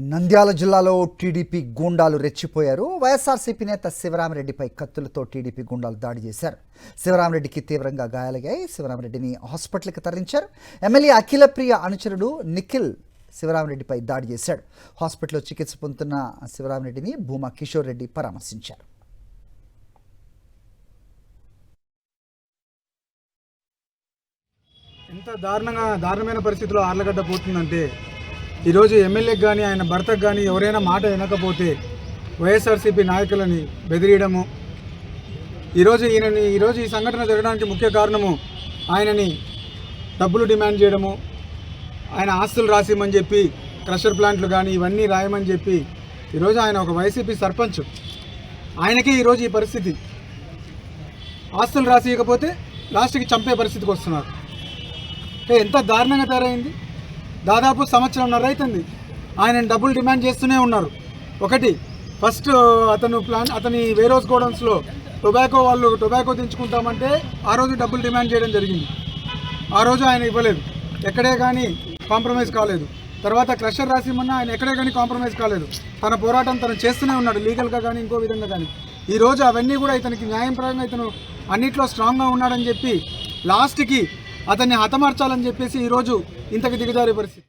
నంద్యాల జిల్లాలో టీడీపీ గూండాలు రెచ్చిపోయారు. వైఎస్ఆర్సీపీ నేత శివరామరెడ్డిపై కత్తులతో టీడీపీ గూండాలు దాడి చేశారు. శివరామరెడ్డికి తీవ్రంగా గాయాలయ్యాయి. శివరామరెడ్డిని హాస్పిటల్కి తరలించారు. ఎమ్మెల్యే అఖిలప్రియ అనుచరుడు నిఖిల్ శివరామరెడ్డిపై దాడి చేశాడు. హాస్పిటల్లో చికిత్స పొందుతున్న శివరామరెడ్డిని భూమా కిషోర్ రెడ్డి పరామర్శించారు. ఎంత దారుణమైన పరిస్థితిలో ఆర్లగడ్డ పోతుందంటే ఈరోజు ఎమ్మెల్యేకి కానీ ఆయన భర్తకు కానీ ఎవరైనా మాట వినకపోతే వైఎస్ఆర్సీపీ నాయకులని బెదిరియడము, ఈరోజు ఈ సంఘటన జరగడానికి ముఖ్య కారణము ఆయనని డబ్బులు డిమాండ్ చేయడము, ఆయన ఆస్తులు రాసిమని చెప్పి క్రషర్ ప్లాంట్లు కానీ ఇవన్నీ రాయమని చెప్పి ఈరోజు ఆయన ఒక వైసీపీ సర్పంచ్, ఆయనకే ఈరోజు ఈ పరిస్థితి. ఆస్తులు రాసియకపోతే లాస్ట్కి చంపే పరిస్థితికి వస్తున్నారు. ఎంత దారుణంగా తయారైంది. దాదాపు సంవత్సరంన్నర అవుతుంది ఆయన డబ్బులు డిమాండ్ చేస్తూనే ఉన్నారు. ఒకటి ఫస్ట్ అతని వేరోస్ గోడౌన్స్లో టొబాకో దించుకుంటామంటే ఆ రోజు డబ్బులు డిమాండ్ చేయడం జరిగింది. ఆ రోజు ఆయన ఇవ్వలేదు, ఎక్కడే కానీ కాంప్రమైజ్ కాలేదు. తర్వాత క్రషర్ రాసిమన్నా ఆయన ఎక్కడే కానీ కాంప్రమైజ్ కాలేదు. తన పోరాటం తను చేస్తూనే ఉన్నాడు, లీగల్గా కానీ ఇంకో విధంగా కానీ. ఈరోజు అవన్నీ కూడా ఇతనికి న్యాయపరంగా ఇతను అన్నిట్లో స్ట్రాంగ్గా ఉన్నాడని చెప్పి లాస్ట్కి అతన్ని హతమార్చాలని చెప్పేసి ఈరోజు ఇంతకు దిగజారే పరిస్థితి.